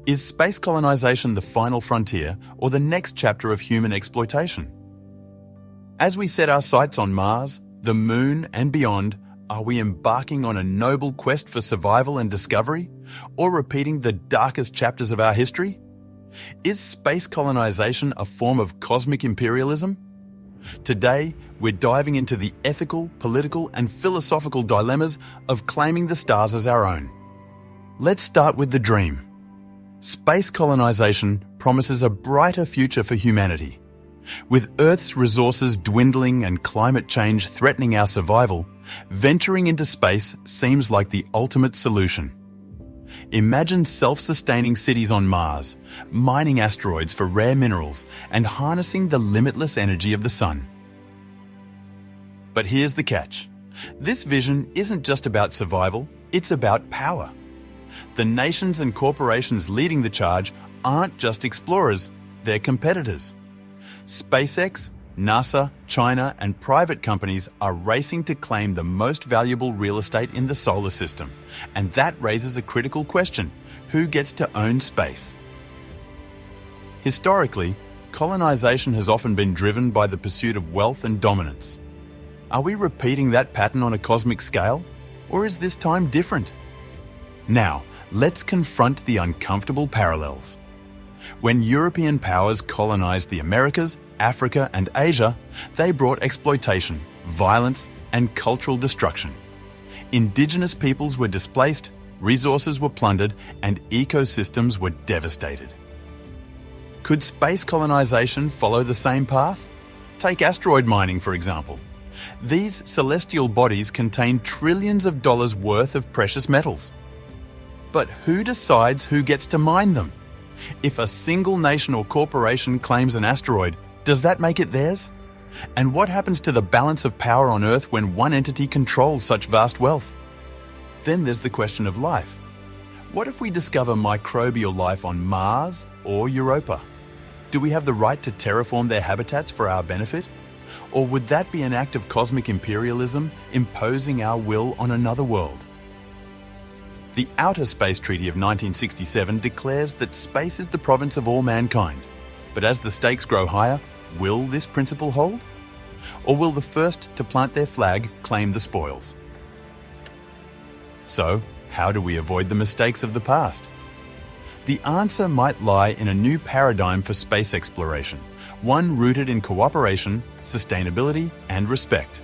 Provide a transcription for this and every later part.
Is space colonization the final frontier or the next chapter of human exploitation? As we set our sights on Mars, the Moon and beyond, are we embarking on a noble quest for survival and discovery, or repeating the darkest chapters of our history? Is space colonization a form of cosmic imperialism? Today, we're diving into the ethical, political, and philosophical dilemmas of claiming the stars as our own. Let's start with the dream. Space colonization promises a brighter future for humanity. With Earth's resources dwindling and climate change threatening our survival, venturing into space seems like the ultimate solution. Imagine self-sustaining cities on Mars, mining asteroids for rare minerals, and harnessing the limitless energy of the sun. But here's the catch. This vision isn't just about survival, it's about power. The nations and corporations leading the charge aren't just explorers, they're competitors. SpaceX, NASA, China, and private companies are racing to claim the most valuable real estate in the solar system, and that raises a critical question: who gets to own space? Historically, colonization has often been driven by the pursuit of wealth and dominance. Are we repeating that pattern on a cosmic scale, or is this time different? Now, let's confront the uncomfortable parallels. When European powers colonized the Americas, Africa, and Asia, they brought exploitation, violence, and cultural destruction. Indigenous peoples were displaced, resources were plundered, and ecosystems were devastated. Could space colonization follow the same path? Take asteroid mining, for example. These celestial bodies contain trillions of dollars worth of precious metals. But who decides who gets to mine them? If a single nation or corporation claims an asteroid, does that make it theirs? And what happens to the balance of power on Earth when one entity controls such vast wealth? Then there's the question of life. What if we discover microbial life on Mars or Europa? Do we have the right to terraform their habitats for our benefit? Or would that be an act of cosmic imperialism, imposing our will on another world? The Outer Space Treaty of 1967 declares that space is the province of all mankind. But as the stakes grow higher, will this principle hold? Or will the first to plant their flag claim the spoils? So, how do we avoid the mistakes of the past? The answer might lie in a new paradigm for space exploration, one rooted in cooperation, sustainability, and respect.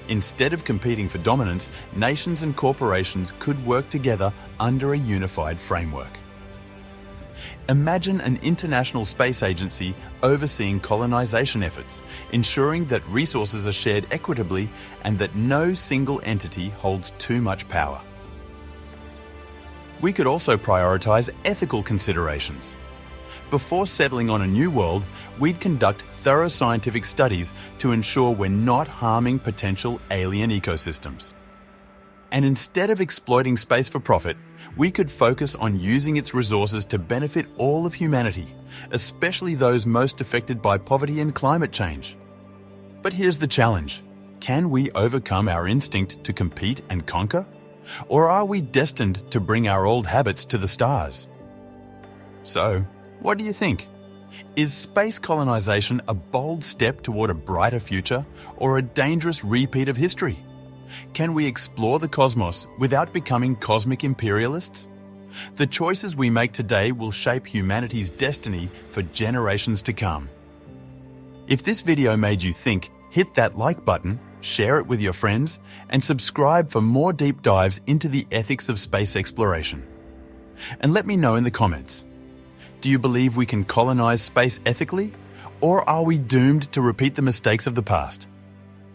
Instead of competing for dominance, nations and corporations could work together under a unified framework. Imagine an international space agency overseeing colonization efforts, ensuring that resources are shared equitably and that no single entity holds too much power. We could also prioritize ethical considerations. Before settling on a new world, we'd conduct thorough scientific studies to ensure we're not harming potential alien ecosystems. And instead of exploiting space for profit, we could focus on using its resources to benefit all of humanity, especially those most affected by poverty and climate change. But here's the challenge. Can we overcome our instinct to compete and conquer? Or are we destined to bring our old habits to the stars? So, what do you think? Is space colonization a bold step toward a brighter future or a dangerous repeat of history? Can we explore the cosmos without becoming cosmic imperialists? The choices we make today will shape humanity's destiny for generations to come. If this video made you think, hit that like button, share it with your friends, and subscribe for more deep dives into the ethics of space exploration. And let me know in the comments. Do you believe we can colonize space ethically? Or are we doomed to repeat the mistakes of the past?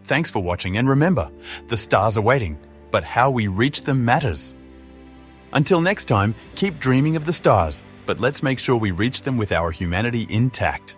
Thanks for watching, and remember, the stars are waiting, but how we reach them matters. Until next time, keep dreaming of the stars, but let's make sure we reach them with our humanity intact.